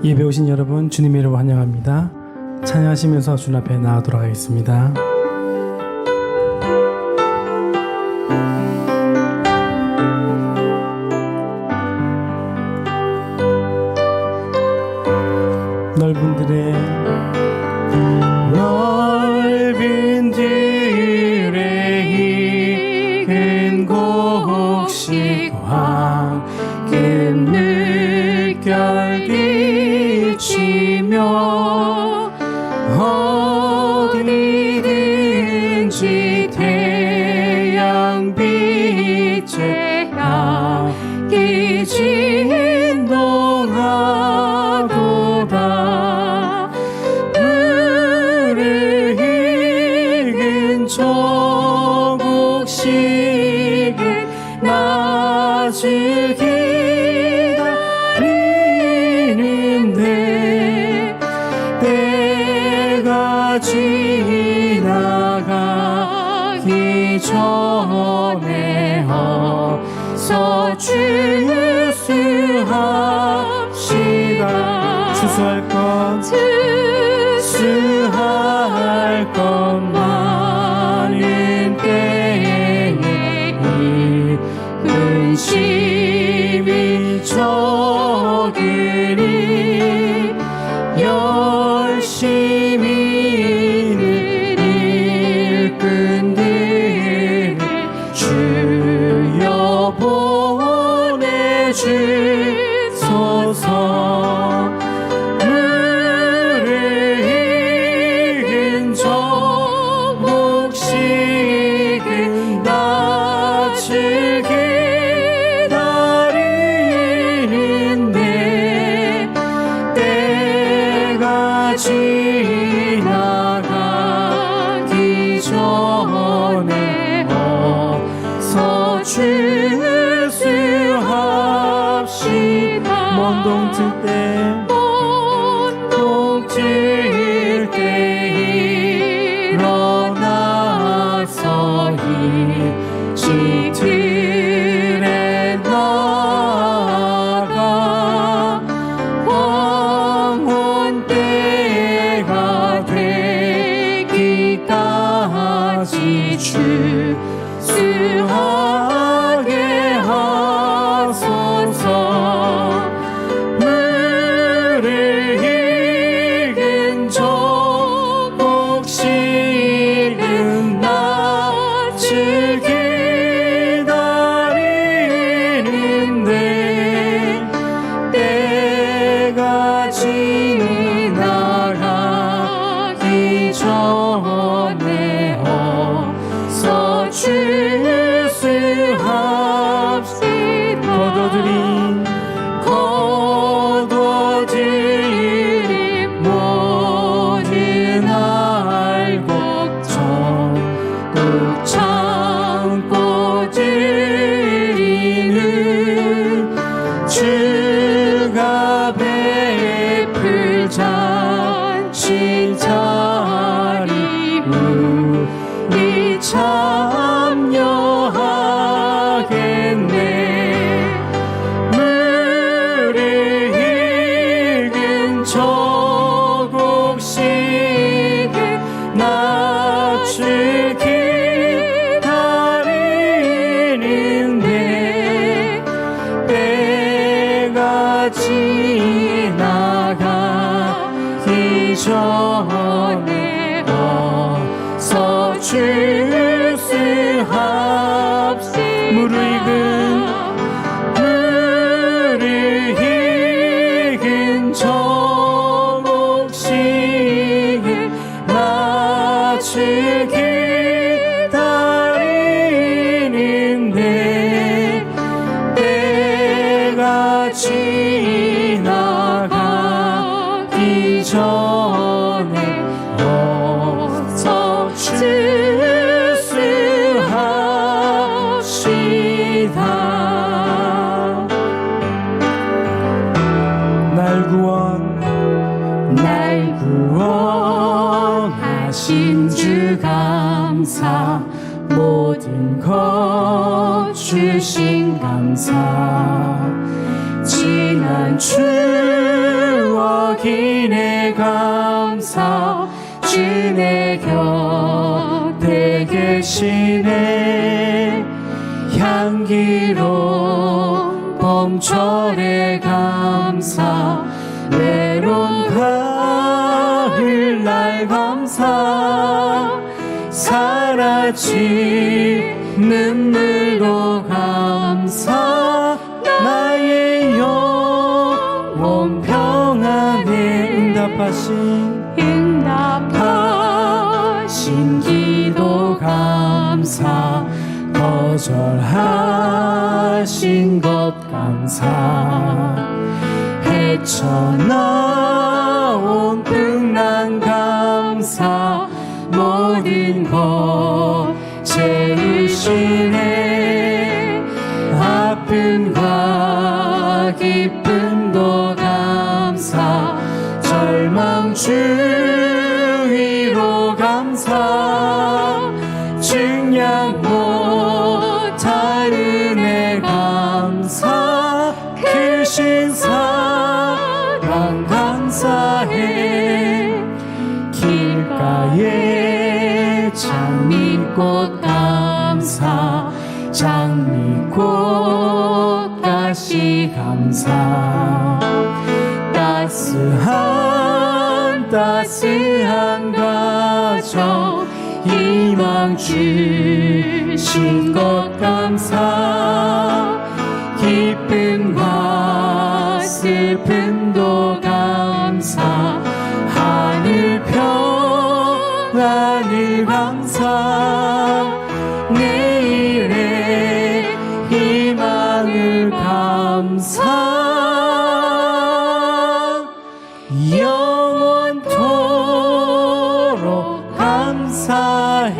예배 오신 여러분, 주님의 이름으로 환영합니다. 찬양하시면서 주님 앞에 나아가도록 하겠습니다. 넓은 들의 익은 곡식 황금 물결 비치며 어디든지 태양 빛에 향기 진동하도다. 물을 익은 저 곡식은 낯을 기다리는데 때가 지나가기 전에 어서 추수합시다. 추수할 것 많은 때에 근심이 적으니 열심히 일꾼들을 주여 보내주소서. 물을 익은 저 곡식은 낯을 기다리는데 때가 지나가기 전에 어서 추수합시다. 먼 동틀 때 일어나서 일찍들에 나가 황혼 때가 되기까지 추수하게 하소서. 물을 익은 저 곡식은 낯을 기다리는데 때가 지나가기 전에 어서 추수합시다. 거둬들인 모든 알곡 전국 참고 드리는 주가 베풀 잔치 자리 우리 참여하겠네. 물을 익은 저 곡식은 낯을 기다리는데 때가 지나가기 전에 어서 추수합시다. 물을 익은 저 곡식은 낯을 기다리는데 때가 지나가기 전에 어서 추수합시다. 날 구원하신 주 감사. 모든 것 주신 감사. 지난 지난 추억이네 감사 주내 곁에 계시네 향기로운 봄철에 감사 외로운 가을날 감사 사라진 눈물로 감사 나의 영혼 평안에 응답하신 기도 감사 거절하신 것 감사 헤쳐나온 풍랑 감사 모든 것 채우시네 아픔과 기쁨도 감사 절망 주위로 감사 증량 못할 은혜 감사 크신 사랑 감사해 길가에 장미꽃 감사 장미꽃가시 감사 따스한 가정 희망 주신 것 감사 기쁨과 슬픔도 감사 하늘 평안을 감사 내일의 희망을 감사 영원토록 감사해.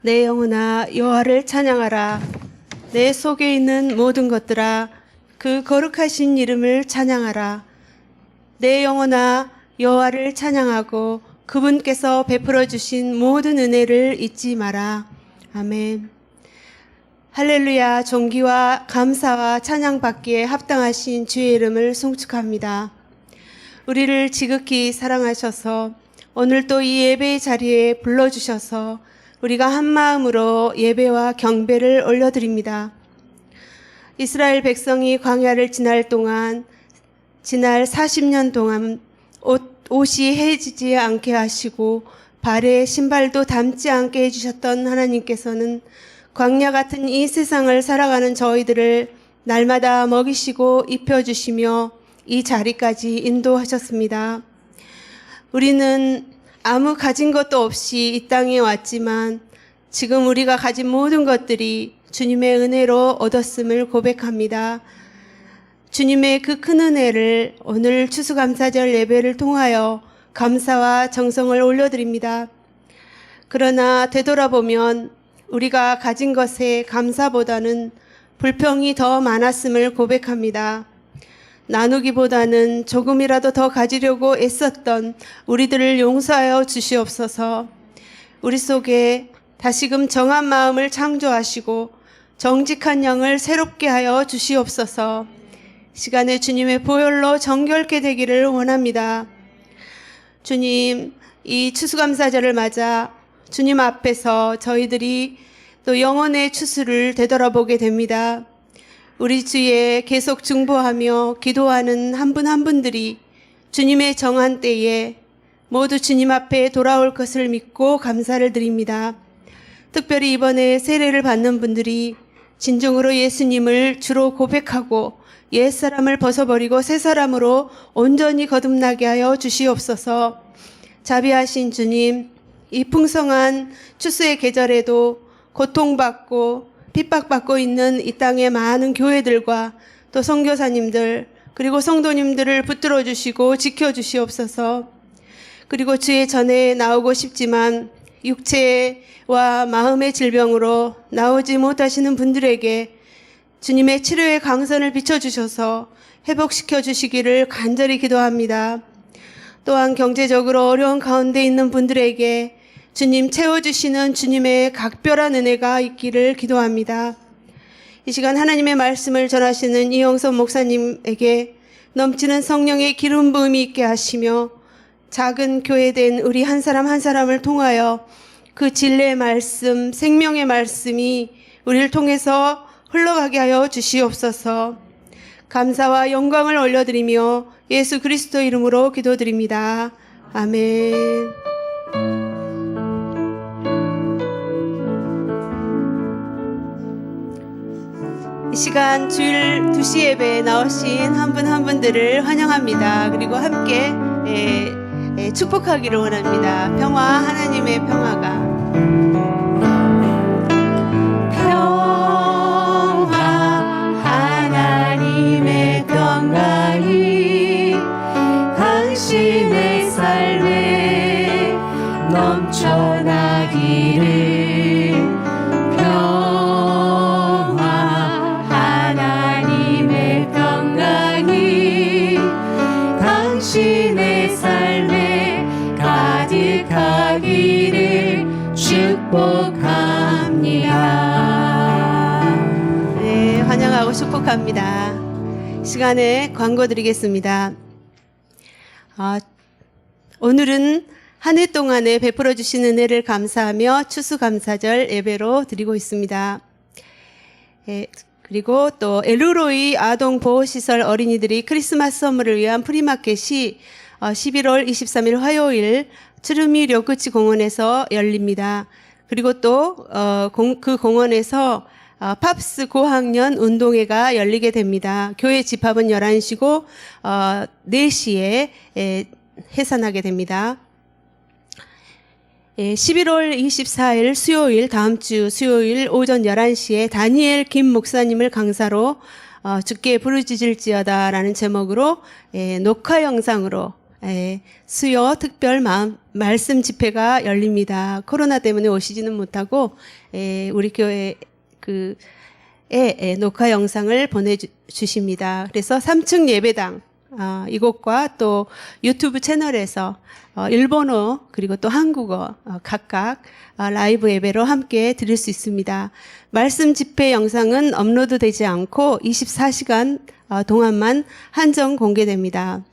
내 영혼아 여호와를 찬양하라. 내 속에 있는 모든 것들아 그 거룩하신 이름을 찬양하라. 내 영혼아 여호와를 찬양하고 그분께서 베풀어 주신 모든 은혜를 잊지 마라. 아멘. 할렐루야. 존귀와 감사와 찬양받기에 합당하신 주의 이름을 송축합니다. 우리를 지극히 사랑하셔서 오늘 또 이 예배의 자리에 불러주셔서 우리가 한 마음으로 예배와 경배를 올려드립니다. 이스라엘 백성이 광야를 지날 40년 동안 옷이 해지지 않게 하시고 발에 신발도 닮지 않게 해주셨던 하나님께서는 광야 같은 이 세상을 살아가는 저희들을 날마다 먹이시고 입혀주시며 이 자리까지 인도하셨습니다. 우리는 아무 가진 것도 없이 이 땅에 왔지만 지금 우리가 가진 모든 것들이 주님의 은혜로 얻었음을 고백합니다. 주님의 그 큰 은혜를 오늘 추수감사절 예배를 통하여 감사와 정성을 올려드립니다. 그러나 되돌아보면 우리가 가진 것에 감사보다는 불평이 더 많았음을 고백합니다. 나누기보다는 조금이라도 더 가지려고 애썼던 우리들을 용서하여 주시옵소서. 우리 속에 다시금 정한 마음을 창조하시고 정직한 영을 새롭게 하여 주시옵소서. 시간에 주님의 보혈로 정결케 되기를 원합니다. 주님, 이 추수감사절을 맞아 주님 앞에서 저희들이 또 영혼의 추수를 되돌아보게 됩니다. 우리 주에 계속 중보하며 기도하는 한 분 한 분들이 주님의 정한 때에 모두 주님 앞에 돌아올 것을 믿고 감사를 드립니다. 특별히 이번에 세례를 받는 분들이 진정으로 예수님을 주로 고백하고 옛사람을 벗어버리고 새 사람으로 온전히 거듭나게 하여 주시옵소서. 자비하신 주님, 이 풍성한 추수의 계절에도 고통받고 핍박받고 있는 이 땅의 많은 교회들과 또 선교사님들 그리고 성도님들을 붙들어 주시고 지켜 주시옵소서. 그리고 주의 전에 나오고 싶지만 육체와 마음의 질병으로 나오지 못하시는 분들에게 주님의 치료의 강선을 비춰주셔서 회복시켜 주시기를 간절히 기도합니다. 또한 경제적으로 어려운 가운데 있는 분들에게 주님 채워주시는 주님의 각별한 은혜가 있기를 기도합니다. 이 시간 하나님의 말씀을 전하시는 이영선 목사님에게 넘치는 성령의 기름 부음이 있게 하시며 작은 교회된 우리 한 사람 한 사람을 통하여 그 진리의 말씀, 생명의 말씀이 우리를 통해서 흘러가게 하여 주시옵소서. 감사와 영광을 올려드리며 예수 그리스도 이름으로 기도드립니다. 아멘. 이 시간 주일 2시 예배에 나오신 한 분 한 분들을 환영합니다. 그리고 함께 축복하기를 원합니다. 평화, 하나님의 평화가. 하나님의 평강이 당신의 삶에 넘쳐나기를. 평화 하나님의 평강이 당신의 삶에 가득하기를 축복합니다. 네, 환영하고 축복합니다. 시간에 광고 드리겠습니다. 오늘은 한 해 동안에 베풀어 주신 은혜를 감사하며 추수감사절 예배로 드리고 있습니다. 그리고 또 엘루로이 아동보호시설 어린이들이 크리스마스 선물을 위한 프리마켓이 11월 23일 화요일 츠르미 료구치 공원에서 열립니다. 그리고 또 그 공원에서 팝스 고학년 운동회가 열리게 됩니다. 교회 집합은 11시고 4시에 해산하게 됩니다. 11월 24일 수요일, 다음 주 수요일 오전 11시에 다니엘 김 목사님을 강사로 주께 부르짖을지어다 라는 제목으로 녹화 영상으로 수요 특별 말씀 집회가 열립니다. 코로나 때문에 오시지는 못하고 우리 교회 녹화 영상을 보내주십니다. 그래서 3층 예배당 이곳과 또 유튜브 채널에서 일본어 그리고 또 한국어 각각 라이브 예배로 함께 드릴 수 있습니다. 말씀 집회 영상은 업로드되지 않고 24시간 동안만 한정 공개됩니다.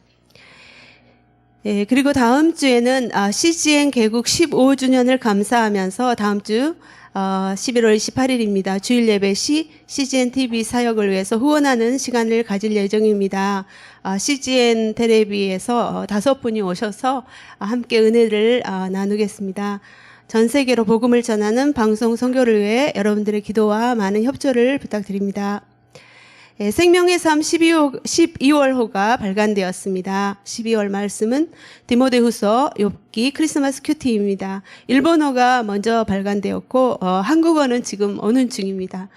그리고 다음 주에는 CGN 개국 15주년을 감사하면서 다음 주 11월 28일입니다. 주일 예배 시 CGN TV 사역을 위해서 후원하는 시간을 가질 예정입니다. CGN 텔레비에서 5분이 오셔서 함께 은혜를 나누겠습니다. 전 세계로 복음을 전하는 방송 선교를 위해 여러분들의 기도와 많은 협조를 부탁드립니다. 생명의 삶 12월호가 발간되었습니다. 12월 말씀은 디모데후서, 욥기, 크리스마스 큐티입니다. 일본어가 먼저 발간되었고 한국어는 지금 오는 중입니다.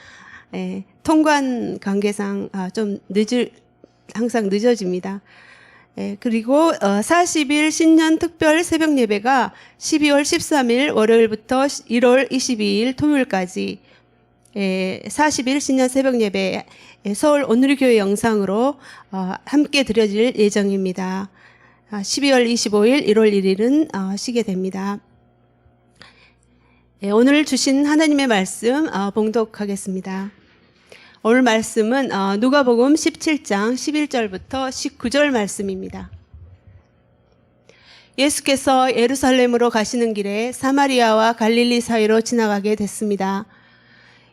통관 관계상 좀 항상 늦어집니다. 그리고 40일 신년 특별 새벽 예배가 12월 13일 월요일부터 1월 22일 토요일까지 40일 신년 새벽 예배 서울 온누리교회 영상으로 함께 드려질 예정입니다. 12월 25일, 1월 1일은 쉬게 됩니다. 오늘 주신 하나님의 말씀 봉독하겠습니다. 오늘 말씀은 누가복음 17장 11절부터 19절 말씀입니다. 예수께서 예루살렘으로 가시는 길에 사마리아와 갈릴리 사이로 지나가게 됐습니다.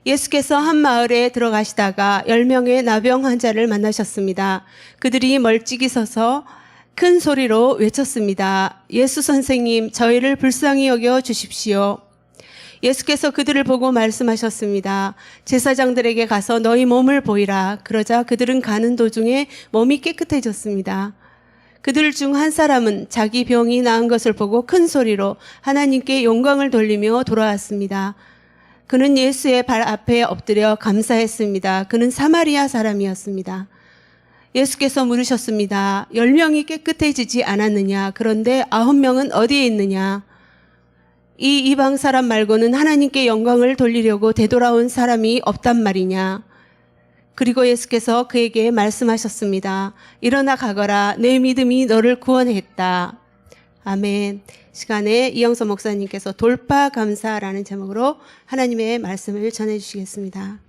예수께서 한 마을에 들어가시다가 10명의 나병 환자를 만나셨습니다. 그들이 멀찍이 서서 큰 소리로 외쳤습니다. 예수 선생님, 저희를 불쌍히 여겨 주십시오. 예수께서 그들을 보고 말씀하셨습니다. 제사장들에게 가서 너희 몸을 보이라. 그러자 그들은 가는 도중에 몸이 깨끗해졌습니다. 그들 중 한 사람은 자기 병이 나은 것을 보고 큰 소리로 하나님께 영광을 돌리며 돌아왔습니다. 그는 예수의 발 앞에 엎드려 감사했습니다. 그는 사마리아 사람이었습니다. 예수께서 물으셨습니다. 10명이 깨끗해지지 않았느냐? 그런데 9명은 어디에 있느냐? 이 이방 사람 말고는 하나님께 영광을 돌리려고 되돌아온 사람이 없단 말이냐? 그리고 예수께서 그에게 말씀하셨습니다. 일어나 가거라. 내 믿음이 너를 구원했다. 아멘. 시간에 이영서 목사님께서 돌파 감사라는 제목으로 하나님의 말씀을 전해주시겠습니다.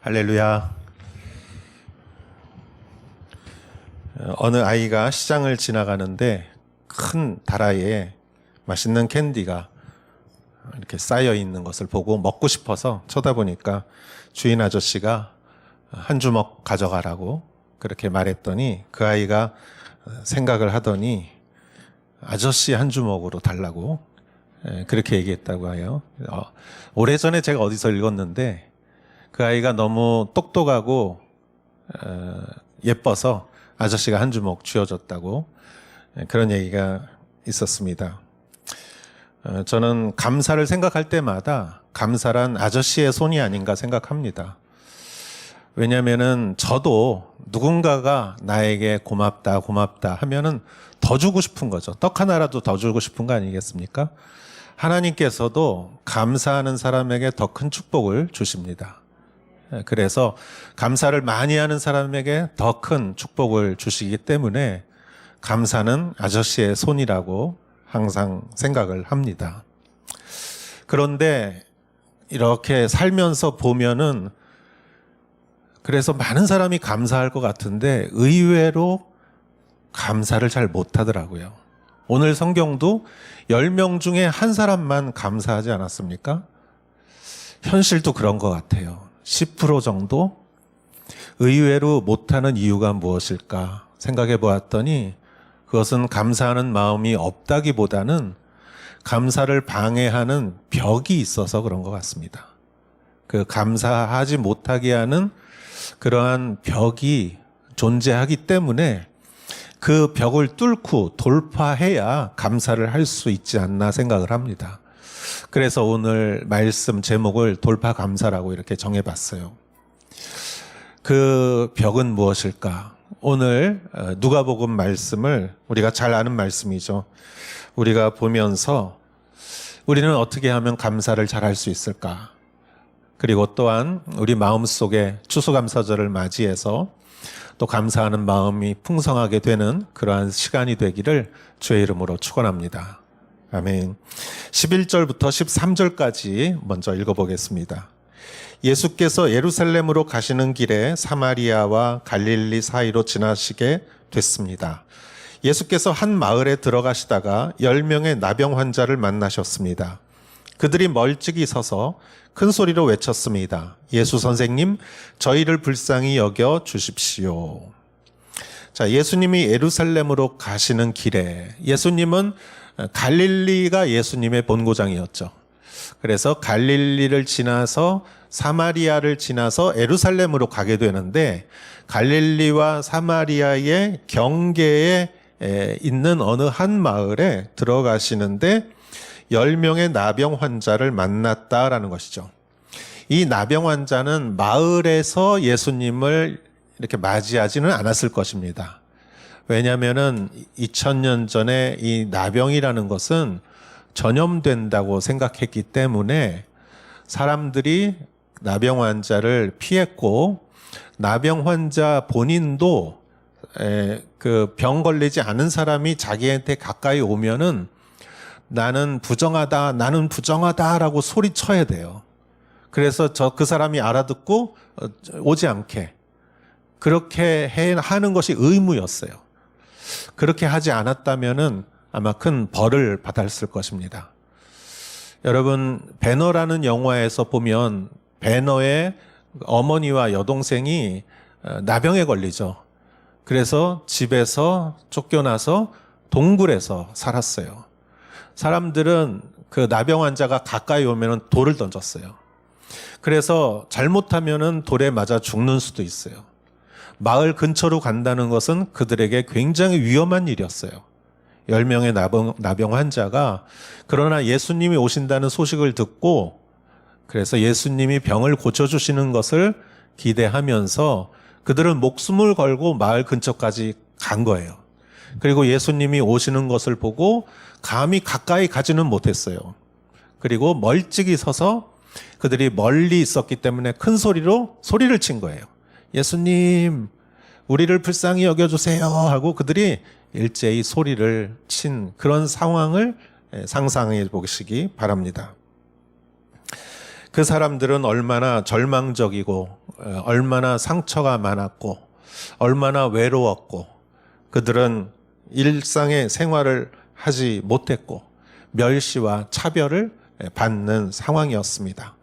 할렐루야. 어느 아이가 시장을 지나가는데 큰 다라이에 맛있는 캔디가 이렇게 쌓여 있는 것을 보고 먹고 싶어서 쳐다보니까 주인 아저씨가 한 주먹 가져가라고 그렇게 말했더니 그 아이가 생각을 하더니 아저씨 한 주먹으로 달라고 그렇게 얘기했다고 해요. 오래전에 제가 어디서 읽었는데 그 아이가 너무 똑똑하고 예뻐서 아저씨가 한 주먹 쥐어줬다고 그런 얘기가 있었습니다. 저는 감사를 생각할 때마다 감사란 아저씨의 손이 아닌가 생각합니다. 왜냐면은 저도 누군가가 나에게 고맙다 하면은 더 주고 싶은 거죠. 떡 하나라도 더 주고 싶은 거 아니겠습니까? 하나님께서도 감사하는 사람에게 더 큰 축복을 주십니다. 그래서 감사를 많이 하는 사람에게 더 큰 축복을 주시기 때문에 감사는 아저씨의 손이라고 항상 생각을 합니다. 그런데 이렇게 살면서 보면은 그래서 많은 사람이 감사할 것 같은데 의외로 감사를 잘 못하더라고요. 오늘 성경도 10명 중에 한 사람만 감사하지 않았습니까? 현실도 그런 것 같아요. 10% 정도? 의외로 못하는 이유가 무엇일까 생각해 보았더니 그것은 감사하는 마음이 없다기보다는 감사를 방해하는 벽이 있어서 그런 것 같습니다. 그 감사하지 못하게 하는 그러한 벽이 존재하기 때문에 그 벽을 뚫고 돌파해야 감사를 할 수 있지 않나 생각을 합니다. 그래서 오늘 말씀 제목을 돌파 감사라고 이렇게 정해봤어요. 그 벽은 무엇일까? 오늘 누가복음 말씀을 우리가 잘 아는 말씀이죠. 우리가 보면서 우리는 어떻게 하면 감사를 잘 할 수 있을까? 그리고 또한 우리 마음속에 추수감사절을 맞이해서 또 감사하는 마음이 풍성하게 되는 그러한 시간이 되기를 주의 이름으로 축원합니다. 아멘. 11절부터 13절까지 먼저 읽어보겠습니다. 예수께서 예루살렘으로 가시는 길에 사마리아와 갈릴리 사이로 지나시게 됐습니다. 예수께서 한 마을에 들어가시다가 10명의 나병 환자를 만나셨습니다. 그들이 멀찍이 서서 큰 소리로 외쳤습니다. 예수 선생님, 저희를 불쌍히 여겨 주십시오. 자, 예수님이 예루살렘으로 가시는 길에 예수님은 갈릴리가 예수님의 본고장이었죠. 그래서 갈릴리를 지나서 사마리아를 지나서 예루살렘으로 가게 되는데 갈릴리와 사마리아의 경계에 있는 어느 한 마을에 들어가시는데 10명의 나병 환자를 만났다라는 것이죠. 이 나병 환자는 마을에서 예수님을 이렇게 맞이하지는 않았을 것입니다. 왜냐하면은 2000년 전에 이 나병이라는 것은 전염된다고 생각했기 때문에 사람들이 나병 환자를 피했고 나병 환자 본인도 그 병 걸리지 않은 사람이 자기한테 가까이 오면은 나는 부정하다라고 소리쳐야 돼요. 그래서 그 사람이 알아듣고 오지 않게 그렇게 하는 것이 의무였어요. 그렇게 하지 않았다면은 아마 큰 벌을 받았을 것입니다. 여러분, 배너라는 영화에서 보면 배너의 어머니와 여동생이 나병에 걸리죠. 그래서 집에서 쫓겨나서 동굴에서 살았어요. 사람들은 그 나병 환자가 가까이 오면 돌을 던졌어요. 그래서 잘못하면 돌에 맞아 죽는 수도 있어요. 마을 근처로 간다는 것은 그들에게 굉장히 위험한 일이었어요. 10명의 나병 환자가 그러나 예수님이 오신다는 소식을 듣고 그래서 예수님이 병을 고쳐주시는 것을 기대하면서 그들은 목숨을 걸고 마을 근처까지 간 거예요. 그리고 예수님이 오시는 것을 보고 감히 가까이 가지는 못했어요. 그리고 멀찍이 서서 그들이 멀리 있었기 때문에 큰 소리로 소리를 친 거예요. 예수님, 우리를 불쌍히 여겨주세요 하고 그들이 일제히 소리를 친 그런 상황을 상상해 보시기 바랍니다. 그 사람들은 얼마나 절망적이고 얼마나 상처가 많았고 얼마나 외로웠고 그들은 일상의 생활을 하지 못했고 멸시와 차별을 받는 상황이었습니다.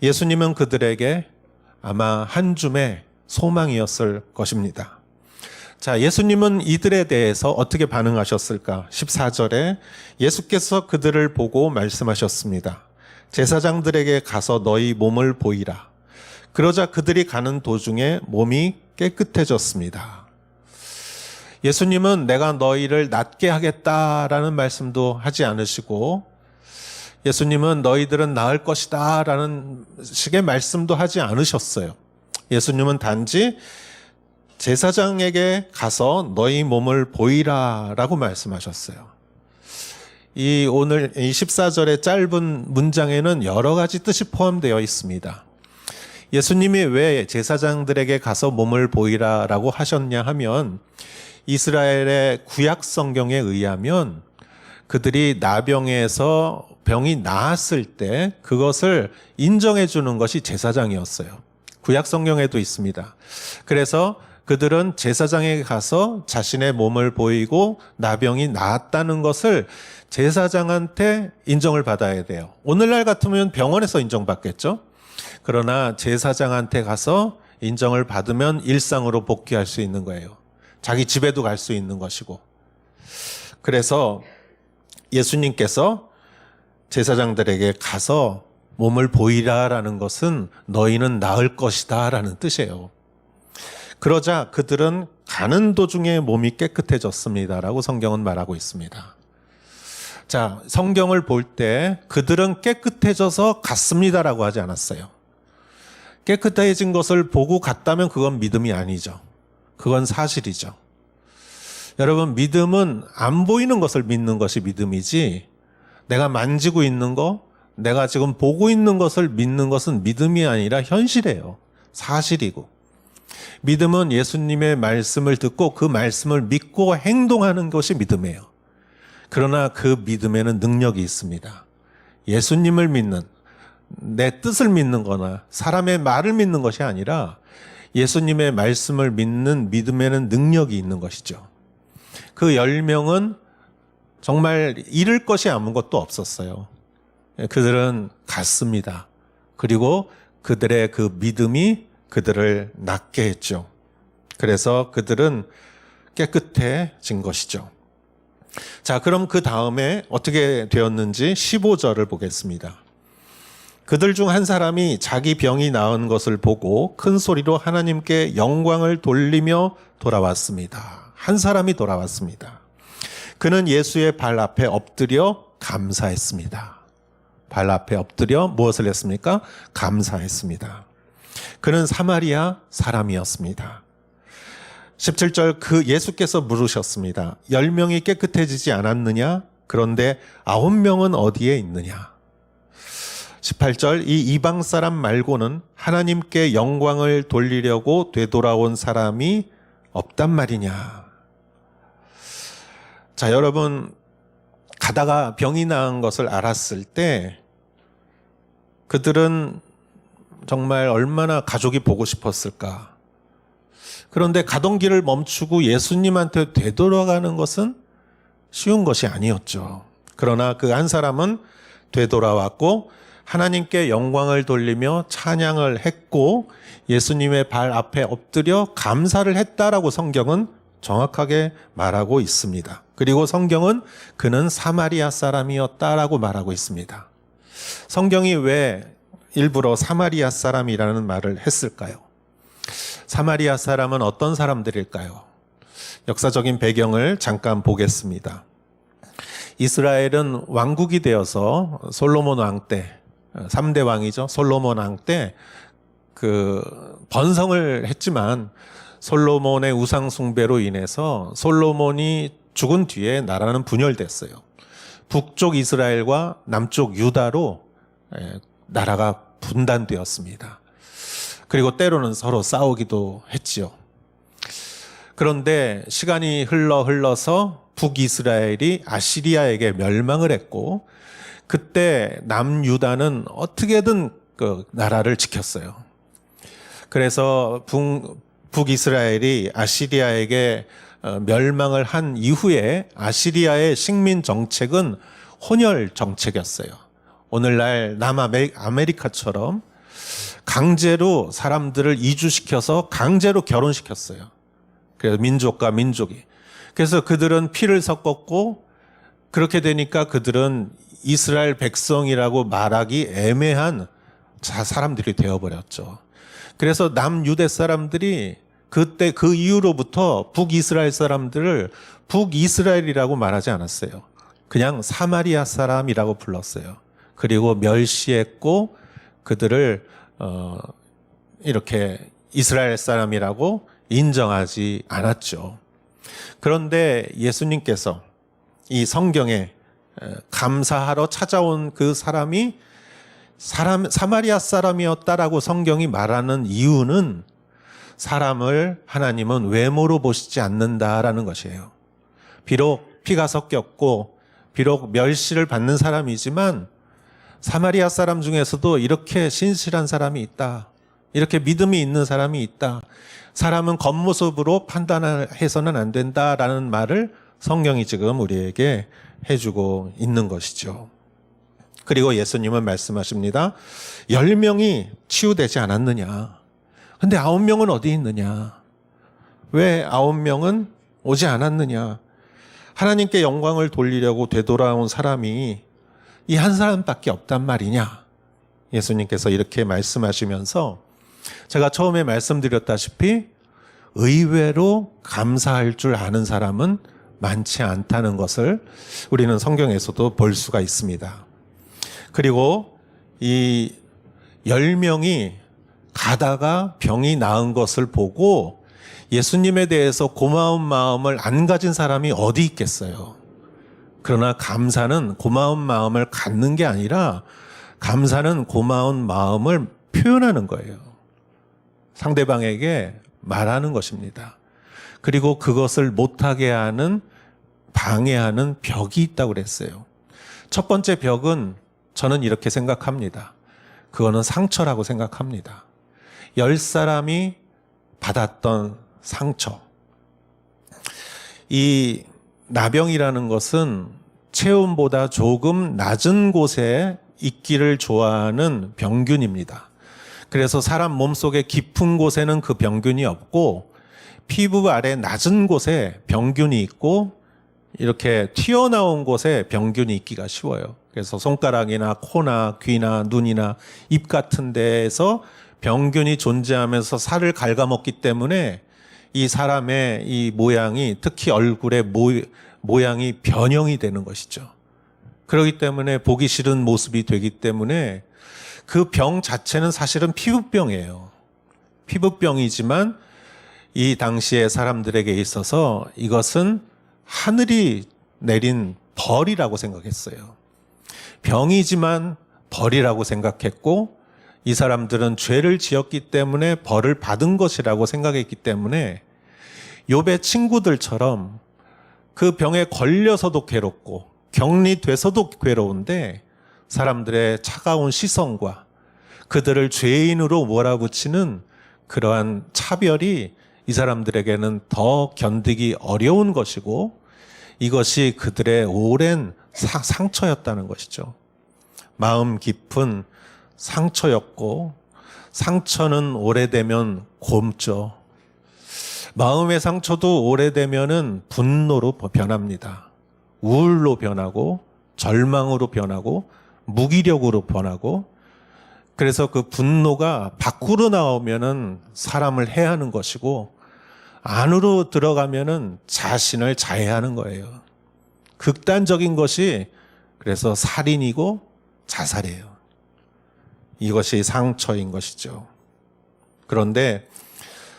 예수님은 그들에게 아마 한 줌의 소망이었을 것입니다. 자, 예수님은 이들에 대해서 어떻게 반응하셨을까? 14절에 예수께서 그들을 보고 말씀하셨습니다. 제사장들에게 가서 너희 몸을 보이라. 그러자 그들이 가는 도중에 몸이 깨끗해졌습니다. 예수님은 내가 너희를 낫게 하겠다라는 말씀도 하지 않으시고 예수님은 너희들은 나을 것이다 라는 식의 말씀도 하지 않으셨어요. 예수님은 단지 제사장에게 가서 너희 몸을 보이라 라고 말씀하셨어요. 오늘 14절의 짧은 문장에는 여러 가지 뜻이 포함되어 있습니다. 예수님이 왜 제사장들에게 가서 몸을 보이라 라고 하셨냐 하면 이스라엘의 구약 성경에 의하면 그들이 나병에서 병이 나았을 때 그것을 인정해 주는 것이 제사장이었어요. 구약 성경에도 있습니다. 그래서 그들은 제사장에게 가서 자신의 몸을 보이고 나병이 나았다는 것을 제사장한테 인정을 받아야 돼요. 오늘날 같으면 병원에서 인정받겠죠. 그러나 제사장한테 가서 인정을 받으면 일상으로 복귀할 수 있는 거예요. 자기 집에도 갈 수 있는 것이고. 그래서 예수님께서 제사장들에게 가서 몸을 보이라라는 것은 너희는 나을 것이다 라는 뜻이에요. 그러자 그들은 가는 도중에 몸이 깨끗해졌습니다라고 성경은 말하고 있습니다. 자, 성경을 볼 때 그들은 깨끗해져서 갔습니다라고 하지 않았어요. 깨끗해진 것을 보고 갔다면 그건 믿음이 아니죠. 그건 사실이죠. 여러분, 믿음은 안 보이는 것을 믿는 것이 믿음이지 내가 만지고 있는 거, 내가 지금 보고 있는 것을 믿는 것은 믿음이 아니라 현실이에요. 사실이고. 믿음은 예수님의 말씀을 듣고 그 말씀을 믿고 행동하는 것이 믿음이에요. 그러나 그 믿음에는 능력이 있습니다. 예수님을 믿는, 내 뜻을 믿는 거나 사람의 말을 믿는 것이 아니라 예수님의 말씀을 믿는 믿음에는 능력이 있는 것이죠. 그 10명은 정말 잃을 것이 아무것도 없었어요. 그들은 갔습니다. 그리고 그들의 그 믿음이 그들을 낫게 했죠. 그래서 그들은 깨끗해진 것이죠. 자, 그럼 그 다음에 어떻게 되었는지 15절을 보겠습니다. 그들 중 한 사람이 자기 병이 나은 것을 보고 큰 소리로 하나님께 영광을 돌리며 돌아왔습니다. 한 사람이 돌아왔습니다. 그는 예수의 발 앞에 엎드려 감사했습니다. 발 앞에 엎드려 무엇을 했습니까? 감사했습니다. 그는 사마리아 사람이었습니다. 17절 그 예수께서 물으셨습니다. 10명이 깨끗해지지 않았느냐? 그런데 9명은 어디에 있느냐? 18절 이 이방 사람 말고는 하나님께 영광을 돌리려고 되돌아온 사람이 없단 말이냐? 자, 여러분, 가다가 병이 나은 것을 알았을 때 그들은 정말 얼마나 가족이 보고 싶었을까? 그런데 가던 길을 멈추고 예수님한테 되돌아가는 것은 쉬운 것이 아니었죠. 그러나 그 한 사람은 되돌아왔고 하나님께 영광을 돌리며 찬양을 했고 예수님의 발 앞에 엎드려 감사를 했다라고 성경은 정확하게 말하고 있습니다. 그리고 성경은 그는 사마리아 사람이었다라고 말하고 있습니다. 성경이 왜 일부러 사마리아 사람이라는 말을 했을까요? 사마리아 사람은 어떤 사람들일까요? 역사적인 배경을 잠깐 보겠습니다. 이스라엘은 왕국이 되어서 솔로몬 왕 때, 3대 왕이죠. 솔로몬 왕 때 번성을 했지만 솔로몬의 우상 숭배로 인해서 솔로몬이 죽은 뒤에 나라는 분열됐어요. 북쪽 이스라엘과 남쪽 유다로 나라가 분단되었습니다. 그리고 때로는 서로 싸우기도 했지요. 그런데 시간이 흘러서 북이스라엘이 아시리아에게 멸망을 했고, 그때 남유다는 어떻게든 그 나라를 지켰어요. 그래서 북이스라엘이 아시리아에게 멸망을 한 이후에 아시리아의 식민 정책은 혼혈 정책이었어요. 오늘날 남아메리카처럼 강제로 사람들을 이주시켜서 강제로 결혼시켰어요. 그래서 민족과 민족이. 그래서 그들은 피를 섞었고, 그렇게 되니까 그들은 이스라엘 백성이라고 말하기 애매한 사람들이 되어버렸죠. 그래서 남유대 사람들이 그때 그 이후로부터 북이스라엘 사람들을 북이스라엘이라고 말하지 않았어요. 그냥 사마리아 사람이라고 불렀어요. 그리고 멸시했고 그들을 이렇게 이스라엘 사람이라고 인정하지 않았죠. 그런데 예수님께서 이 성경에 감사하러 찾아온 그 사람이 사마리아 사람이었다라고 성경이 말하는 이유는 사람을 하나님은 외모로 보시지 않는다라는 것이에요. 비록 피가 섞였고 비록 멸시를 받는 사람이지만 사마리아 사람 중에서도 이렇게 신실한 사람이 있다. 이렇게 믿음이 있는 사람이 있다. 사람은 겉모습으로 판단해서는 안 된다라는 말을 성경이 지금 우리에게 해주고 있는 것이죠. 그리고 예수님은 말씀하십니다. 10명이 치유되지 않았느냐. 근데 9명은 어디 있느냐. 왜 9명은 오지 않았느냐. 하나님께 영광을 돌리려고 되돌아온 사람이 이 한 사람밖에 없단 말이냐. 예수님께서 이렇게 말씀하시면서 제가 처음에 말씀드렸다시피 의외로 감사할 줄 아는 사람은 많지 않다는 것을 우리는 성경에서도 볼 수가 있습니다. 그리고 이 10명이 가다가 병이 나은 것을 보고 예수님에 대해서 고마운 마음을 안 가진 사람이 어디 있겠어요. 그러나 감사는 고마운 마음을 갖는 게 아니라 감사는 고마운 마음을 표현하는 거예요. 상대방에게 말하는 것입니다. 그리고 그것을 못하게 하는 방해하는 벽이 있다고 그랬어요. 첫 번째 벽은 저는 이렇게 생각합니다. 그거는 상처라고 생각합니다. 10사람이 받았던 상처. 이 나병이라는 것은 체온보다 조금 낮은 곳에 있기를 좋아하는 병균입니다. 그래서 사람 몸속에 깊은 곳에는 그 병균이 없고 피부 아래 낮은 곳에 병균이 있고 이렇게 튀어나온 곳에 병균이 있기가 쉬워요. 그래서 손가락이나 코나 귀나 눈이나 입 같은 데에서 병균이 존재하면서 살을 갉아먹기 때문에 이 사람의 이 모양이 특히 얼굴의 모양이 변형이 되는 것이죠. 그렇기 때문에 보기 싫은 모습이 되기 때문에 그 병 자체는 사실은 피부병이에요. 피부병이지만 이 당시의 사람들에게 있어서 이것은 하늘이 내린 벌이라고 생각했어요. 병이지만 벌이라고 생각했고 이 사람들은 죄를 지었기 때문에 벌을 받은 것이라고 생각했기 때문에 욥의 친구들처럼 그 병에 걸려서도 괴롭고 격리돼서도 괴로운데 사람들의 차가운 시선과 그들을 죄인으로 몰아붙이는 그러한 차별이 이 사람들에게는 더 견디기 어려운 것이고 이것이 그들의 오랜 상처였다는 것이죠. 마음 깊은 상처였고 상처는 오래되면 곪죠. 마음의 상처도 오래되면은 분노로 변합니다. 우울로 변하고 절망으로 변하고 무기력으로 변하고 그래서 그 분노가 밖으로 나오면은 사람을 해하는 것이고 안으로 들어가면은 자신을 자해하는 거예요. 극단적인 것이 그래서 살인이고 자살이에요. 이것이 상처인 것이죠. 그런데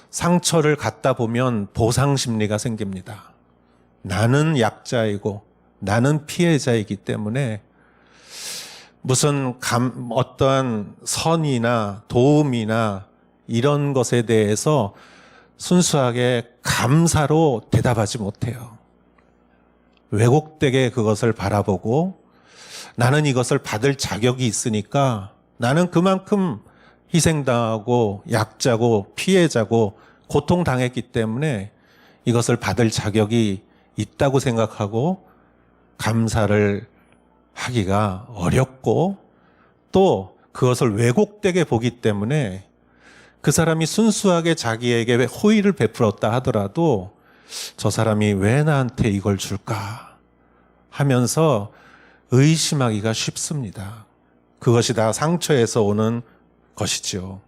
상처를 갖다 보면 보상 심리가 생깁니다. 나는 약자이고 나는 피해자이기 때문에 무슨 어떠한 선이나 도움이나 이런 것에 대해서 순수하게 감사로 대답하지 못해요. 왜곡되게 그것을 바라보고 나는 이것을 받을 자격이 있으니까 나는 그만큼 희생당하고 약자고 피해자고 고통당했기 때문에 이것을 받을 자격이 있다고 생각하고 감사를 하기가 어렵고 또 그것을 왜곡되게 보기 때문에 그 사람이 순수하게 자기에게 호의를 베풀었다 하더라도 저 사람이 왜 나한테 이걸 줄까 하면서 의심하기가 쉽습니다. 그것이 다 상처에서 오는 것이지요.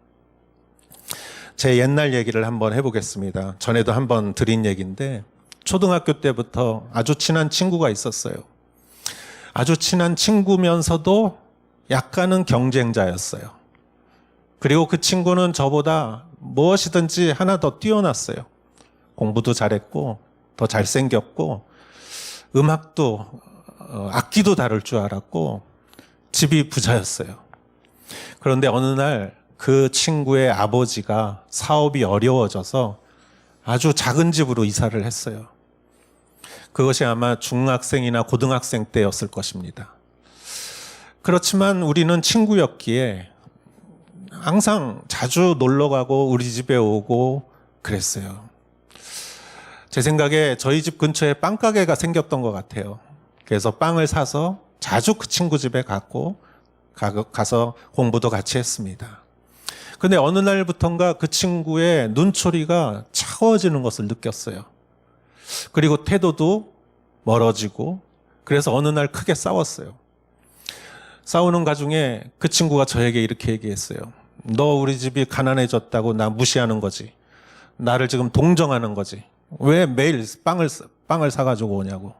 제 옛날 얘기를 한번 해보겠습니다. 전에도 한번 드린 얘기인데 초등학교 때부터 아주 친한 친구가 있었어요. 아주 친한 친구면서도 약간은 경쟁자였어요. 그리고 그 친구는 저보다 무엇이든지 하나 더 뛰어났어요. 공부도 잘했고 더 잘생겼고 음악도 악기도 다룰 줄 알았고 집이 부자였어요. 그런데 어느 날 그 친구의 아버지가 사업이 어려워져서 아주 작은 집으로 이사를 했어요. 그것이 아마 중학생이나 고등학생 때였을 것입니다. 그렇지만 우리는 친구였기에 항상 자주 놀러 가고 우리 집에 오고 그랬어요. 제 생각에 저희 집 근처에 빵가게가 생겼던 것 같아요. 그래서 빵을 사서 자주 그 친구 집에 가서 공부도 같이 했습니다. 근데 어느 날부턴가 그 친구의 눈초리가 차가워지는 것을 느꼈어요. 그리고 태도도 멀어지고 그래서 어느 날 크게 싸웠어요. 싸우는 과정에 그 친구가 저에게 이렇게 얘기했어요. 너 우리 집이 가난해졌다고 나 무시하는 거지. 나를 지금 동정하는 거지. 왜 매일 빵을 사가지고 오냐고.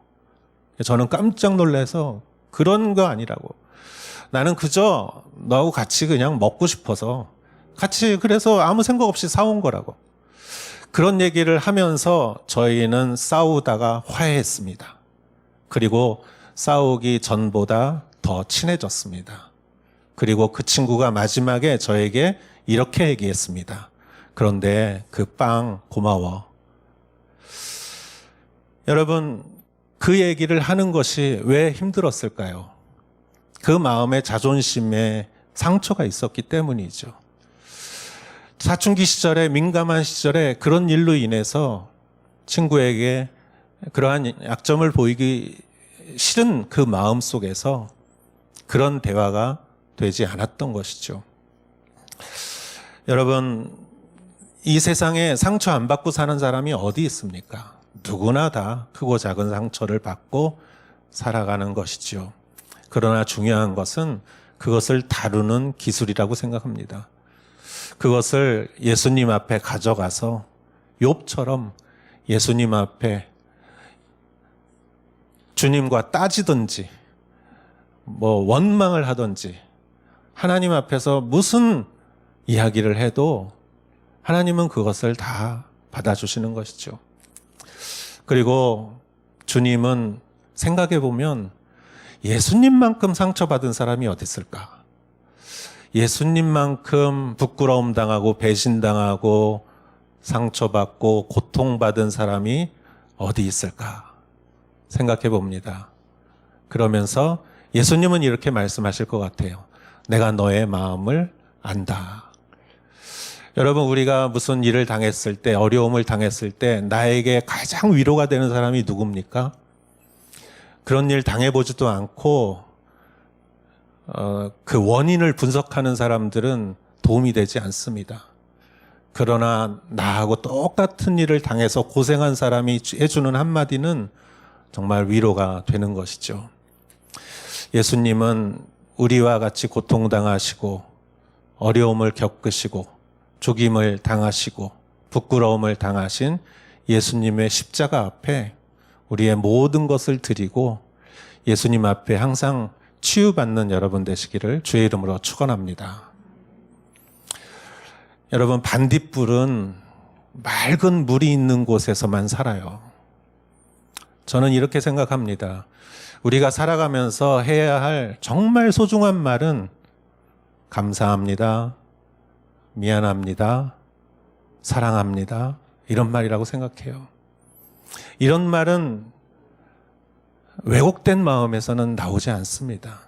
저는 깜짝 놀라서 그런 거 아니라고. 나는 그저 너하고 같이 그냥 먹고 싶어서 같이 그래서 아무 생각 없이 사온 거라고. 그런 얘기를 하면서 저희는 싸우다가 화해했습니다. 그리고 싸우기 전보다 더 친해졌습니다. 그리고 그 친구가 마지막에 저에게 이렇게 얘기했습니다. 그런데 그 빵 고마워. 여러분, 그 얘기를 하는 것이 왜 힘들었을까요? 그 마음에 자존심에 상처가 있었기 때문이죠. 사춘기 시절에 민감한 시절에 그런 일로 인해서 친구에게 그러한 약점을 보이기 싫은 그 마음 속에서 그런 대화가 되지 않았던 것이죠. 여러분, 이 세상에 상처 안 받고 사는 사람이 어디 있습니까? 누구나 다 크고 작은 상처를 받고 살아가는 것이죠. 그러나 중요한 것은 그것을 다루는 기술이라고 생각합니다. 그것을 예수님 앞에 가져가서 욥처럼 예수님 앞에 주님과 따지든지 원망을 하든지 하나님 앞에서 무슨 이야기를 해도 하나님은 그것을 다 받아주시는 것이죠. 그리고 주님은 생각해 보면 예수님만큼 상처받은 사람이 어디 있을까? 예수님만큼 부끄러움 당하고 배신당하고 상처받고 고통받은 사람이 어디 있을까? 생각해 봅니다. 그러면서 예수님은 이렇게 말씀하실 것 같아요. 내가 너의 마음을 안다. 여러분, 우리가 무슨 일을 당했을 때, 어려움을 당했을 때 나에게 가장 위로가 되는 사람이 누굽니까? 그런 일 당해보지도 않고 그 원인을 분석하는 사람들은 도움이 되지 않습니다. 그러나 나하고 똑같은 일을 당해서 고생한 사람이 해주는 한마디는 정말 위로가 되는 것이죠. 예수님은 우리와 같이 고통당하시고 어려움을 겪으시고 죽임을 당하시고 부끄러움을 당하신 예수님의 십자가 앞에 우리의 모든 것을 드리고 예수님 앞에 항상 치유받는 여러분 되시기를 주의 이름으로 축원합니다. 여러분, 반딧불은 맑은 물이 있는 곳에서만 살아요. 저는 이렇게 생각합니다. 우리가 살아가면서 해야 할 정말 소중한 말은 감사합니다, 미안합니다, 사랑합니다, 이런 말이라고 생각해요. 이런 말은 왜곡된 마음에서는 나오지 않습니다.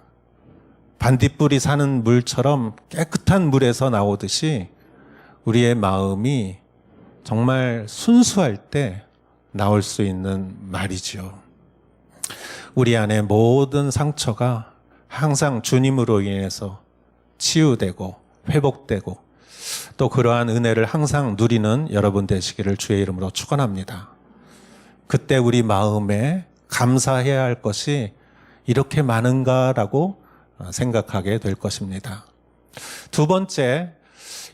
반딧불이 사는 물처럼 깨끗한 물에서 나오듯이 우리의 마음이 정말 순수할 때 나올 수 있는 말이지요. 우리 안에 모든 상처가 항상 주님으로 인해서 치유되고 회복되고 또 그러한 은혜를 항상 누리는 여러분 되시기를 주의 이름으로 축원합니다. 그때 우리 마음에 감사해야 할 것이 이렇게 많은가라고 생각하게 될 것입니다. 두 번째,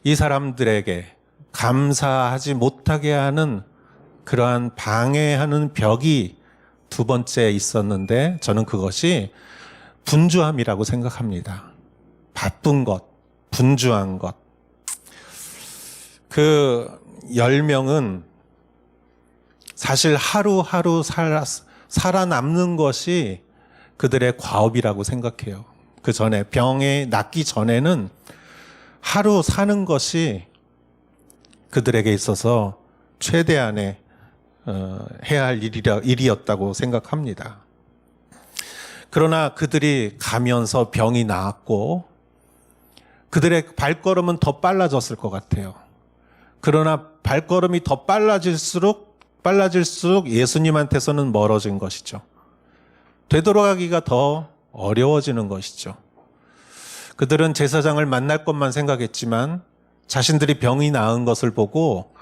이 사람들에게 감사하지 못하게 하는 그러한 방해하는 벽이 두 번째 있었는데 저는 그것이 분주함이라고 생각합니다. 바쁜 것, 분주한 것. 그 10명은 사실 하루하루 살아남는 것이 그들의 과업이라고 생각해요. 그 전에 병에 낫기 전에는 하루 사는 것이 그들에게 있어서 최대한의 해야 할 일이었다고 생각합니다. 그러나 그들이 가면서 병이 나았고 그들의 발걸음은 더 빨라졌을 것 같아요. 그러나 발걸음이 더 빨라질수록 예수님한테서는 멀어진 것이죠. 되돌아가기가 더 어려워지는 것이죠. 그들은 제사장을 만날 것만 생각했지만 자신들이 병이 나은 것을 보고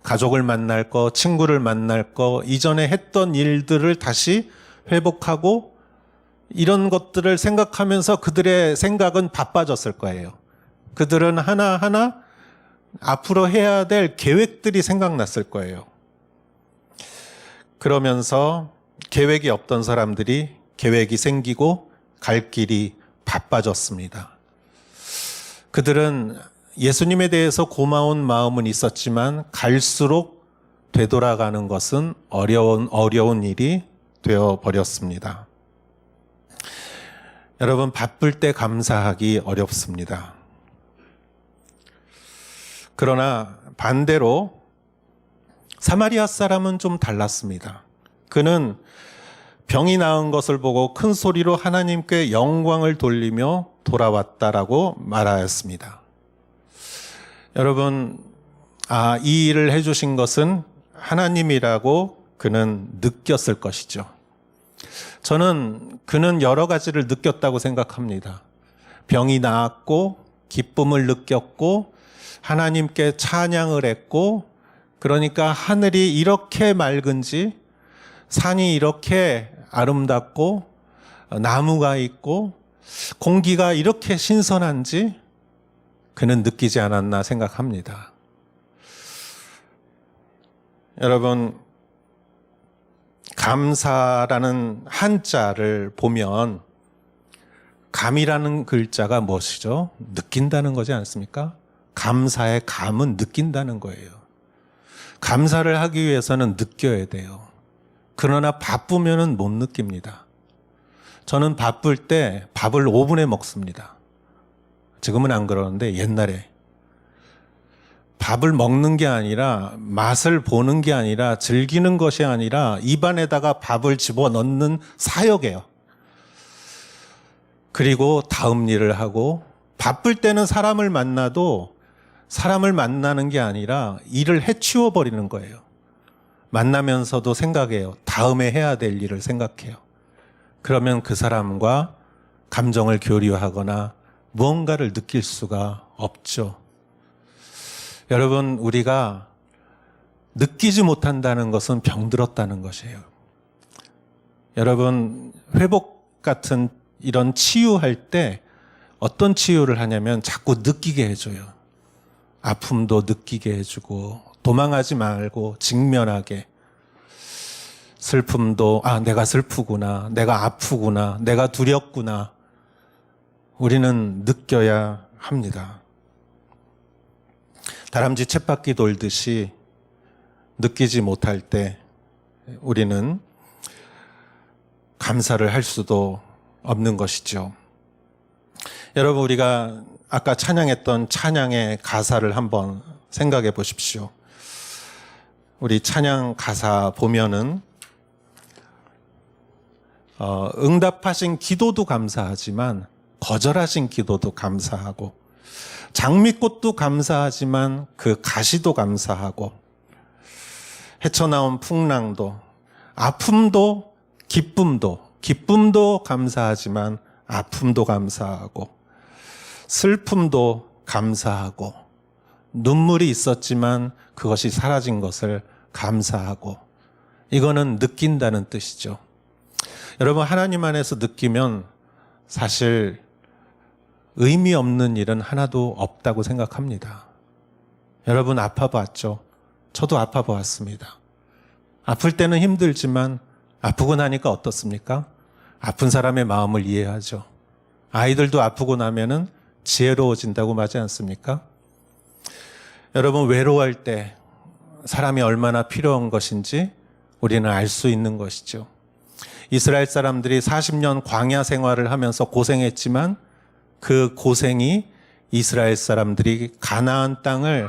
가족을 만날 거, 친구를 만날 거, 이전에 했던 일들을 다시 회복하고 이런 것들을 생각하면서 그들의 생각은 바빠졌을 거예요. 그들은 하나하나 앞으로 해야 될 계획들이 생각났을 거예요. 그러면서 계획이 없던 사람들이 계획이 생기고 갈 길이 바빠졌습니다. 그들은 예수님에 대해서 고마운 마음은 있었지만 갈수록 되돌아가는 것은 어려운 일이 되어버렸습니다. 여러분, 바쁠 때 감사하기 어렵습니다. 그러나 반대로 사마리아 사람은 좀 달랐습니다. 그는 병이 나은 것을 보고 큰 소리로 하나님께 영광을 돌리며 돌아왔다라고 말하였습니다. 여러분, 이 일을 해주신 것은 하나님이라고 그는 느꼈을 것이죠. 저는 그는 여러 가지를 느꼈다고 생각합니다. 병이 나았고 기쁨을 느꼈고 하나님께 찬양을 했고, 그러니까 하늘이 이렇게 맑은지, 산이 이렇게 아름답고 나무가 있고 공기가 이렇게 신선한지 그는 느끼지 않았나 생각합니다. 여러분, 감사라는 한자를 보면 감이라는 글자가 무엇이죠? 느낀다는 거지 않습니까? 감사의 감은 느낀다는 거예요. 감사를 하기 위해서는 느껴야 돼요. 그러나 바쁘면은 못 느낍니다. 저는 바쁠 때 밥을 5분에 먹습니다. 지금은 안 그러는데 옛날에 밥을 먹는 게 아니라 맛을 보는 게 아니라 즐기는 것이 아니라 입안에다가 밥을 집어넣는 사역이에요. 그리고 다음 일을 하고, 바쁠 때는 사람을 만나도 사람을 만나는 게 아니라 일을 해치워 버리는 거예요. 만나면서도 생각해요. 다음에 해야 될 일을 생각해요. 그러면 그 사람과 감정을 교류하거나 무언가를 느낄 수가 없죠. 여러분, 우리가 느끼지 못한다는 것은 병들었다는 것이에요. 여러분, 회복 같은 이런 치유할 때 어떤 치유를 하냐면 자꾸 느끼게 해줘요. 아픔도 느끼게 해주고, 도망하지 말고 직면하게. 슬픔도 내가 슬프구나, 내가 아프구나, 내가 두렵구나. 우리는 느껴야 합니다. 다람쥐 쳇바퀴 돌듯이 느끼지 못할 때 우리는 감사를 할 수도 없는 것이죠. 여러분, 우리가 아까 찬양했던 찬양의 가사를 한번 생각해 보십시오. 우리 찬양 가사 보면은 응답하신 기도도 감사하지만 거절하신 기도도 감사하고, 장미꽃도 감사하지만 그 가시도 감사하고, 헤쳐나온 풍랑도, 아픔도 기쁨도 감사하지만 아픔도 감사하고, 슬픔도 감사하고, 눈물이 있었지만 그것이 사라진 것을 감사하고, 이거는 느낀다는 뜻이죠. 여러분, 하나님 안에서 느끼면 사실 의미 없는 일은 하나도 없다고 생각합니다. 여러분, 아파봤죠? 저도 아파보았습니다. 아플 때는 힘들지만 아프고 나니까 어떻습니까? 아픈 사람의 마음을 이해하죠. 아이들도 아프고 나면은 지혜로워진다고 하지 않습니까? 여러분, 외로워할 때 사람이 얼마나 필요한 것인지 우리는 알 수 있는 것이죠. 이스라엘 사람들이 40년 광야 생활을 하면서 고생했지만 그 고생이 이스라엘 사람들이 가나안 땅을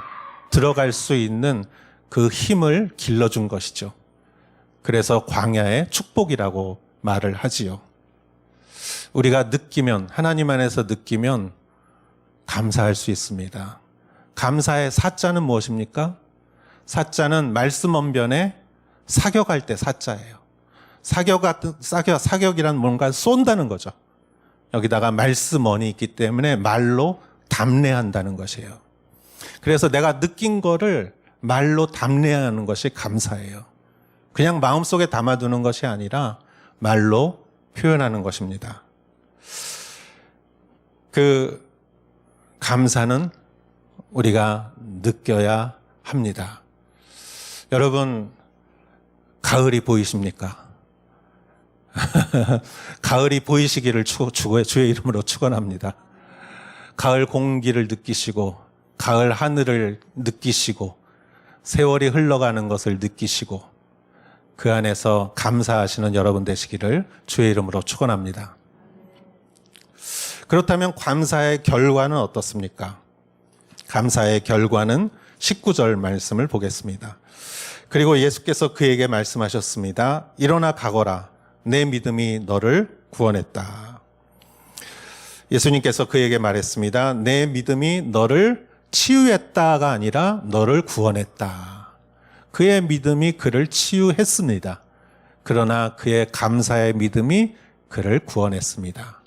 들어갈 수 있는 그 힘을 길러준 것이죠. 그래서 광야의 축복이라고 말을 하지요. 우리가 느끼면, 하나님 안에서 느끼면 감사할 수 있습니다. 감사의 사자는 무엇입니까? 사자는 말씀 언변에 사격할 때 사자예요. 사격이란 뭔가 쏜다는 거죠. 여기다가 말씀언이 있기 때문에 말로 담례한다는 것이에요. 그래서 내가 느낀 거를 말로 담례하는 것이 감사예요. 그냥 마음속에 담아두는 것이 아니라 말로 표현하는 것입니다. 그 감사는 우리가 느껴야 합니다. 여러분, 가을이 보이십니까? 가을이 보이시기를 주의 이름으로 축원합니다. 가을 공기를 느끼시고, 가을 하늘을 느끼시고, 세월이 흘러가는 것을 느끼시고, 그 안에서 감사하시는 여러분 되시기를 주의 이름으로 축원합니다. 그렇다면 감사의 결과는 어떻습니까? 감사의 결과는 19절 말씀을 보겠습니다. 그리고 예수께서 그에게 말씀하셨습니다. 일어나 가거라. 내 믿음이 너를 구원했다. 예수님께서 그에게 말했습니다. 내 믿음이 너를 치유했다가 아니라 너를 구원했다. 그의 믿음이 그를 치유했습니다. 그러나 그의 감사의 믿음이 그를 구원했습니다.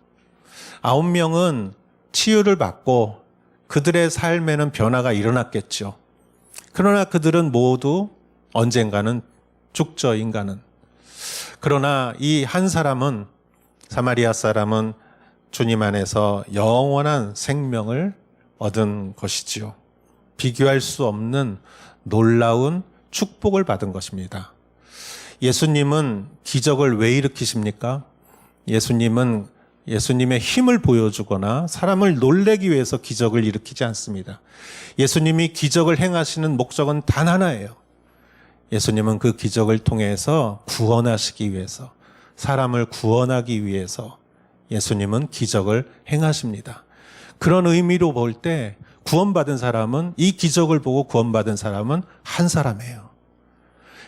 9명은 치유를 받고 그들의 삶에는 변화가 일어났겠죠. 그러나 그들은 모두 언젠가는 죽죠, 인간은. 그러나 이 한 사람은, 사마리아 사람은 주님 안에서 영원한 생명을 얻은 것이지요. 비교할 수 없는 놀라운 축복을 받은 것입니다. 예수님은 기적을 왜 일으키십니까? 예수님은 예수님의 힘을 보여주거나 사람을 놀래기 위해서 기적을 일으키지 않습니다. 예수님이 기적을 행하시는 목적은 단 하나예요. 예수님은 그 기적을 통해서 구원하시기 위해서, 사람을 구원하기 위해서 예수님은 기적을 행하십니다. 그런 의미로 볼 때 구원받은 사람은, 이 기적을 보고 구원받은 사람은 한 사람이에요.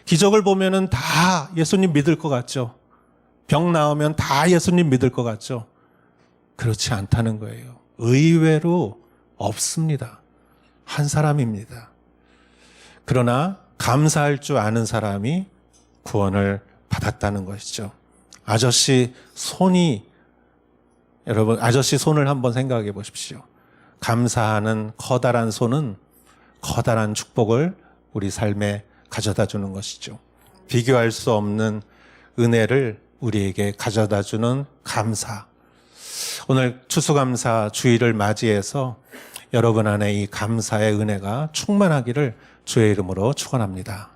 기적을 보면은 다 예수님 믿을 것 같죠? 병 나오면 다 예수님 믿을 것 같죠? 그렇지 않다는 거예요. 의외로 없습니다. 한 사람입니다. 그러나 감사할 줄 아는 사람이 구원을 받았다는 것이죠. 여러분, 아저씨 손을 한번 생각해 보십시오. 감사하는 커다란 손은 커다란 축복을 우리 삶에 가져다 주는 것이죠. 비교할 수 없는 은혜를 우리에게 가져다 주는 감사. 오늘 추수감사 주일을 맞이해서 여러분 안에 이 감사의 은혜가 충만하기를 주의 이름으로 축원합니다.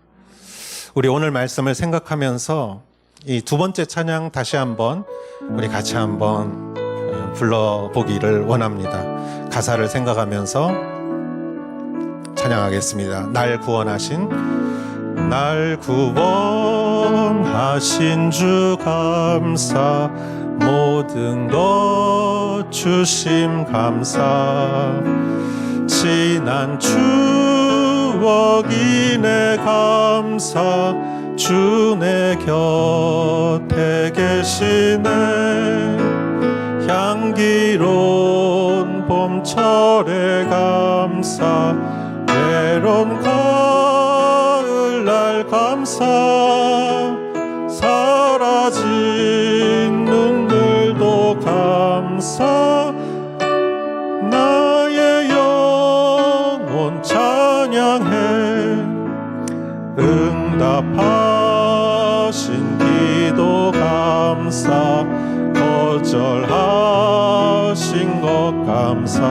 우리 오늘 말씀을 생각하면서 이 두 번째 찬양 다시 한번 우리 같이 한번 불러보기를 원합니다. 가사를 생각하면서 찬양하겠습니다. 날 구원하신 날 구원하신 주 감사, 모든 것 주심 감사. 지난 추억이네 감사, 주 내 곁에 계시네. 향기로운 봄철에 감사, 외로운 가을날 감사. 사라진 눈물도 감사, 나의 영혼 찬양해. 응답하신 기도 감사, 거절하신 것 감사.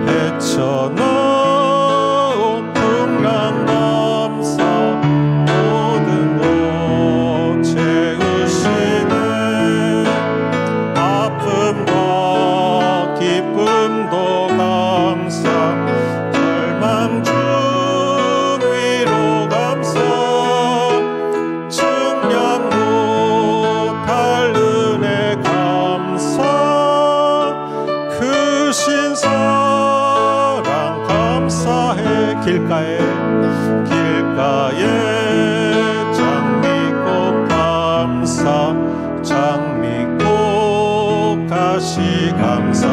헤쳐나온 풍랑 감사, 모든 것 채우시네. 아픔과 기쁨도 감사, 절망 중 위로 감사. 측량 못할 은혜 감사, 크신 사랑 감사해. 길가에 장미꽃 감사, 장미꽃 가시 감사.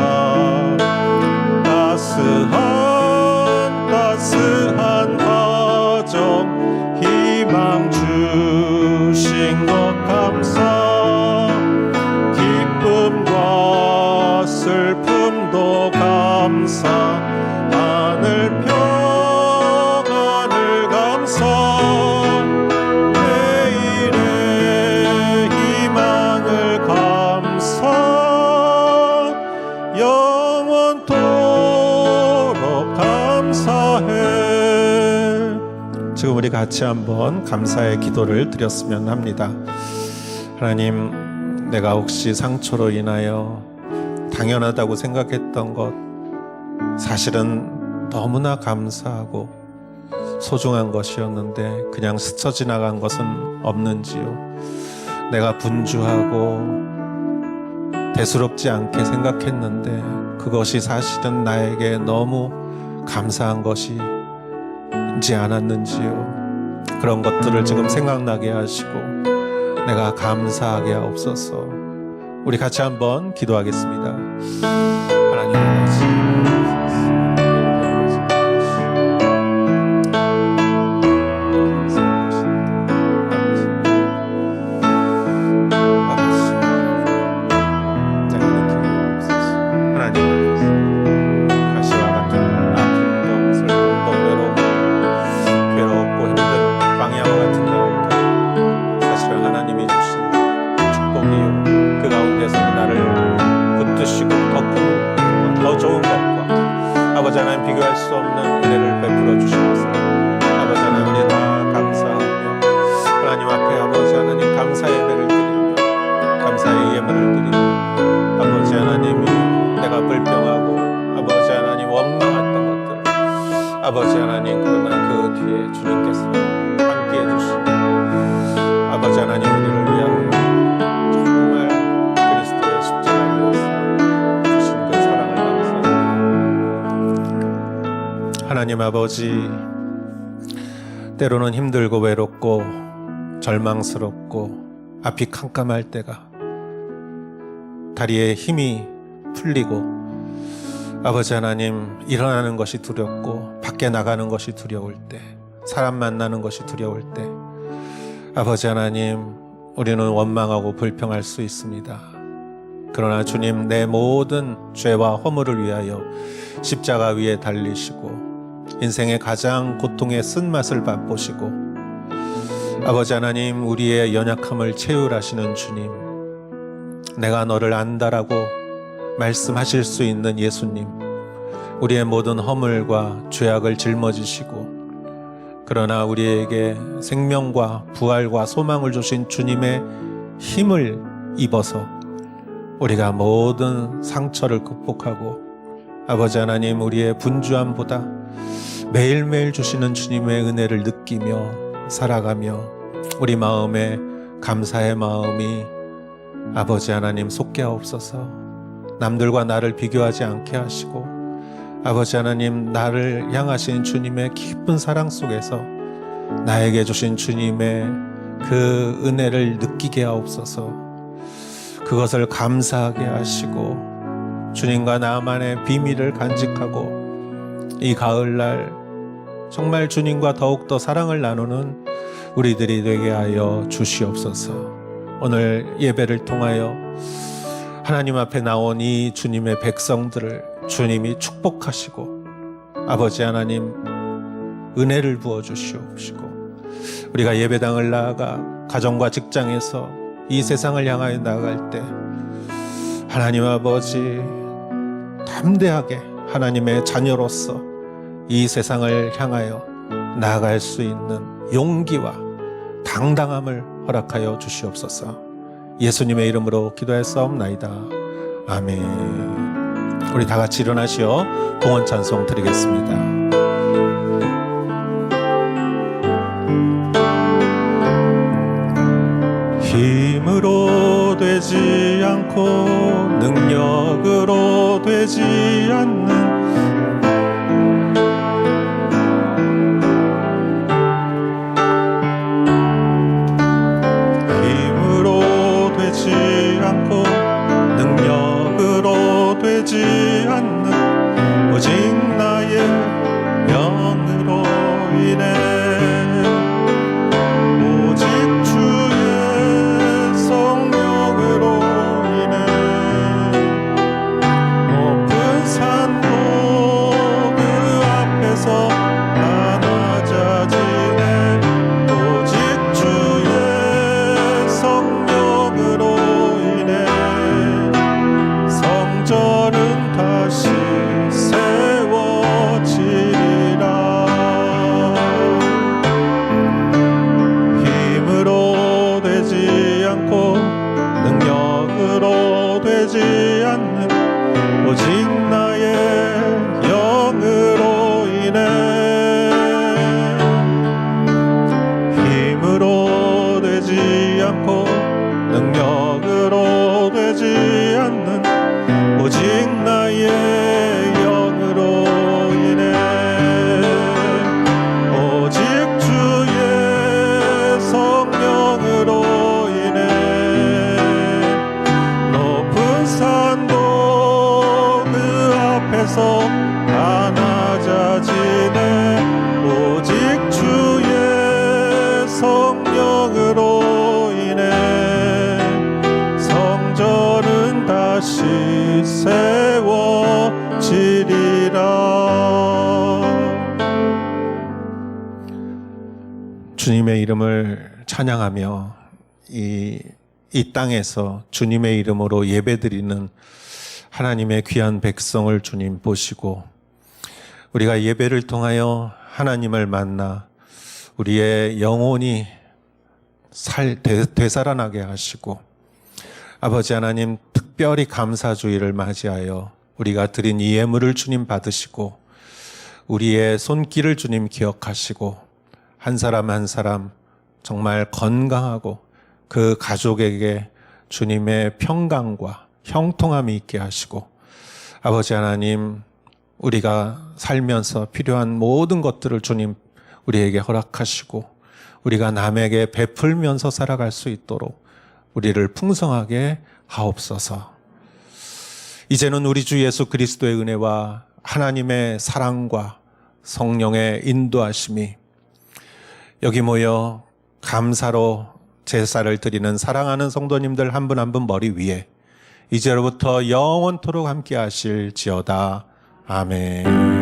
따스한 가정 희망 주신 것 감사. 기쁨과 슬픔도 감사, 하늘 평안을 감사. 내일의 희망을 감사, 영원토록 감사해. 지금 우리 같이 한번 감사의 기도를 드렸으면 합니다. 하나님, 내가 혹시 상처로 인하여 당연하다고 생각했던 것, 사실은 너무나 감사하고 소중한 것이었는데 그냥 스쳐 지나간 것은 없는지요? 내가 분주하고 대수롭지 않게 생각했는데 그것이 사실은 나에게 너무 감사한 것이지 않았는지요? 그런 것들을 지금 생각나게 하시고 내가 감사하게 하옵소서. 우리 같이 한번 기도하겠습니다. 하나님 아버지, 아버지 하나님, 비교할 수 없는 은혜를 베풀어 주시옵소서. 아버지 하나님, 우리 다 감사하며 하나님 앞에 아버지 하나님 감사 예배를 드리며 감사의 예물을 드리며 아버지 하나님이 내가 불평하고 아버지 하나님 원망했던 것들 아버지 하나님, 그러나 그 뒤에 주님께서 함께해 주시고 아버지 하나님, 우리를 위하여 정말 그리스도의 십자가에서 주신 그 사랑을 감사합니다. 하나님 아버지, 때로는 힘들고 외롭고 절망스럽고 앞이 캄캄할 때가, 다리에 힘이 풀리고 아버지 하나님, 일어나는 것이 두렵고 밖에 나가는 것이 두려울 때, 사람 만나는 것이 두려울 때 아버지 하나님, 우리는 원망하고 불평할 수 있습니다. 그러나 주님, 내 모든 죄와 허물을 위하여 십자가 위에 달리시고 인생의 가장 고통의 쓴맛을 맛보시고 아버지 하나님, 우리의 연약함을 채울하시는 주님, 내가 너를 안다라고 말씀하실 수 있는 예수님, 우리의 모든 허물과 죄악을 짊어지시고 그러나 우리에게 생명과 부활과 소망을 주신 주님의 힘을 입어서 우리가 모든 상처를 극복하고 아버지 하나님, 우리의 분주함보다 매일매일 주시는 주님의 은혜를 느끼며 살아가며 우리 마음에 감사의 마음이 아버지 하나님 솟게 하옵소서. 남들과 나를 비교하지 않게 하시고 아버지 하나님 나를 향하신 주님의 깊은 사랑 속에서 나에게 주신 주님의 그 은혜를 느끼게 하옵소서. 그것을 감사하게 하시고 주님과 나만의 비밀을 간직하고 이 가을날 정말 주님과 더욱더 사랑을 나누는 우리들이 되게 하여 주시옵소서. 오늘 예배를 통하여 하나님 앞에 나온 이 주님의 백성들을 주님이 축복하시고 아버지 하나님 은혜를 부어주시옵시고 우리가 예배당을 나아가 가정과 직장에서 이 세상을 향하여 나아갈 때 하나님 아버지 담대하게 하나님의 자녀로서 이 세상을 향하여 나아갈 수 있는 용기와 당당함을 허락하여 주시옵소서. 예수님의 이름으로 기도하였사옵나이다. 아멘. 우리 다 같이 일어나시어 봉헌 찬송 드리겠습니다. 힘으로 되지 않고 능력으로 되지 않는 힘으로 되지 않고 능력으로 되지 않는 오직 나의 영으로 인해 오직 주의 성령으로 인해 높은 산도 그 앞에서 다 낮아지네 오직 주의 성령으로 인해 성전은 다시 세워지리라. 힘으로 되지 않고 능력으로 되지 않는 오직 나의 영으로 인해 힘으로 되지 않고 능력으로 되지 않는 오직 나의 영으로 인해 오직 주의 성령으로 인해 높은 산도 그 앞에서 다 낮아지네 오직 주의 성령으로 인해 성전은 다시 세워지리라. 주님의 이름을 찬양하며 이 땅에서 주님의 이름으로 예배드리는 하나님의 귀한 백성을 주님 보시고 우리가 예배를 통하여 하나님을 만나 우리의 영혼이 되살아나게 하시고 아버지 하나님 특별히 감사주의를 맞이하여 우리가 드린 이 예물을 주님 받으시고 우리의 손길을 주님 기억하시고 한 사람 한 사람 정말 건강하고 그 가족에게 주님의 평강과 형통함이 있게 하시고 아버지 하나님 우리가 살면서 필요한 모든 것들을 주님 우리에게 허락하시고 우리가 남에게 베풀면서 살아갈 수 있도록 우리를 풍성하게 하옵소서. 이제는 우리 주 예수 그리스도의 은혜와 하나님의 사랑과 성령의 인도하심이 여기 모여 감사로 제사를 드리는 사랑하는 성도님들 한 분 한 분 머리 위에 이제로부터 영원토록 함께 하실지어다. 아멘.